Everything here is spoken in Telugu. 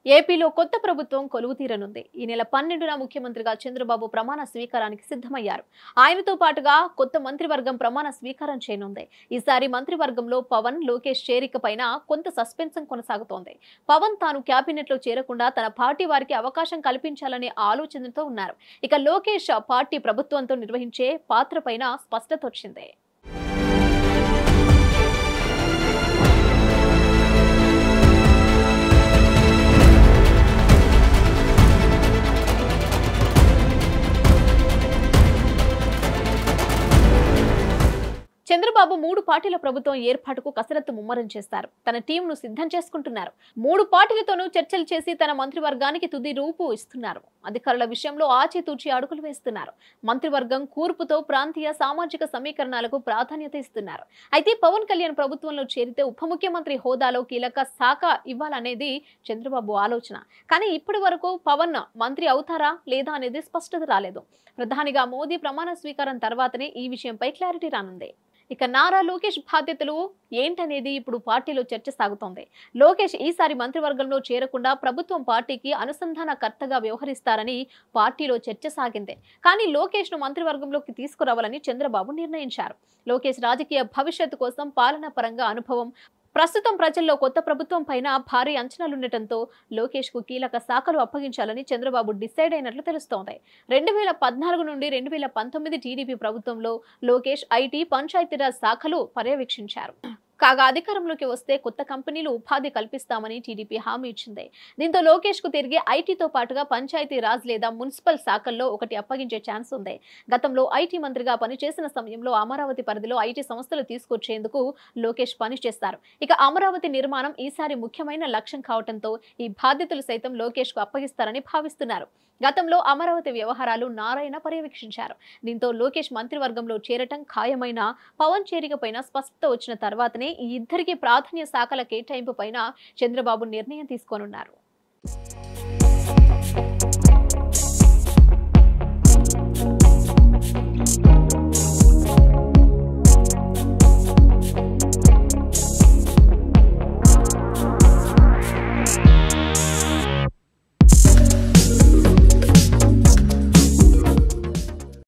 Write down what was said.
ఏపీలో కొత్త ప్రభుత్వం కొలువుతీరనుంది. ఈ నెల 12న ముఖ్యమంత్రిగా చంద్రబాబు ప్రమాణ స్వీకారానికి సిద్ధమయ్యారు. ఆయనతో పాటుగా కొత్త మంత్రివర్గం ప్రమాణ స్వీకారం చేయనుంది. ఈసారి మంత్రివర్గంలో పవన్, లోకేష్ చేరిక పైన కొంత సస్పెన్షన్ కొనసాగుతోంది. పవన్ తాను క్యాబినెట్ లో చేరకుండా తన పార్టీ వారికి అవకాశం కల్పించాలనే ఆలోచనతో ఉన్నారు. ఇక లోకేష్ పార్టీ ప్రభుత్వంతో నిర్వహించే పాత్ర పైన స్పష్టత వచ్చింది. చంద్రబాబు 3 పార్టీల ప్రభుత్వం ఏర్పాటుకు కసరత్తు ముమ్మరం చేస్తారు. తన టీంను సిద్ధం చేసుకుంటున్నారు. 3 పార్టీలతోనూ చర్చలు చేసి తన మంత్రివర్గానికి తుది రూపు ఇస్తున్నారు. అధికారుల విషయంలో ఆచితూచి అడుగులు వేస్తున్నారు. మంత్రివర్గం కూర్పుతో ప్రాంతీయ సామాజిక సమీకరణాలకు ప్రాధాన్యత ఇస్తున్నారు. అయితే పవన్ కళ్యాణ్ ప్రభుత్వంలో చేరితే ఉప ముఖ్యమంత్రి హోదాలో కీలక శాఖ ఇవ్వాలనేది చంద్రబాబు ఆలోచన. కానీ ఇప్పటి వరకు పవన్ మంత్రి అవుతారా లేదా అనేది స్పష్టత రాలేదు. ప్రధానిగా మోదీ ప్రమాణ స్వీకారం తర్వాతనే ఈ విషయంపై క్లారిటీ రానుంది. ఇక నారా లోకేష్ బాధ్యతలు ఏంటనేది ఇప్పుడు పార్టీలో చర్చ సాగుతోంది. లోకేష్ ఈసారి మంత్రివర్గంలో చేరకుండా ప్రభుత్వం పార్టీకి అనుసంధానకర్తగా వ్యవహరిస్తారని పార్టీలో చర్చ సాగింది. కానీ లోకేష్ ను మంత్రివర్గంలోకి తీసుకురావాలని చంద్రబాబు నిర్ణయించారు. లోకేష్ రాజకీయ భవిష్యత్తు కోసం పాలనా పరంగా అనుభవం, ప్రస్తుతం ప్రజల్లో కొత్త ప్రభుత్వం పైన భారీ అంచనాలుండటంతో లోకేష్ కు కీలక శాఖలు అప్పగించాలని చంద్రబాబు డిసైడ్ అయినట్లు తెలుస్తోంది. 2014 నుండి 2019 టీడీపీ ప్రభుత్వంలో లోకేష్ ఐటీ, పంచాయతీరాజ్ శాఖలు పర్యవేక్షించారు. కాగా అధికారంలోకి వస్తే కొత్త కంపెనీలు ఉపాధి కల్పిస్తామని టీడీపీ హామీ ఇచ్చింది. దీంతో లోకేష్ కు తిరిగి ఐటీతో పాటుగా పంచాయతీ రాజ్ లేదా మున్సిపల్ శాఖల్లో ఒకటి అప్పగించే ఛాన్స్ ఉంది. గతంలో ఐటీ మంత్రిగా పనిచేసిన సమయంలో అమరావతి పరిధిలో ఐటీ సంస్థలు తీసుకొచ్చేందుకు లోకేష్ పనిచేస్తారు. ఇక అమరావతి నిర్మాణం ఈసారి ముఖ్యమైన లక్ష్యం కావడంతో ఈ బాధ్యతలు సైతం లోకేష్ కు అప్పగిస్తారని భావిస్తున్నారు. గతంలో అమరావతి వ్యవహారాలు నారాయణ పర్యవేక్షించారు. దీంతో లోకేష్ మంత్రివర్గంలో చేరటం ఖాయమైన పవన్ చేరిక పైన స్పష్టత వచ్చిన తర్వాతనే ఈ ఇద్దరికి ప్రాధాన్య శాఖల కేటాయింపు పైన చంద్రబాబు నిర్ణయం తీసుకోనున్నారు.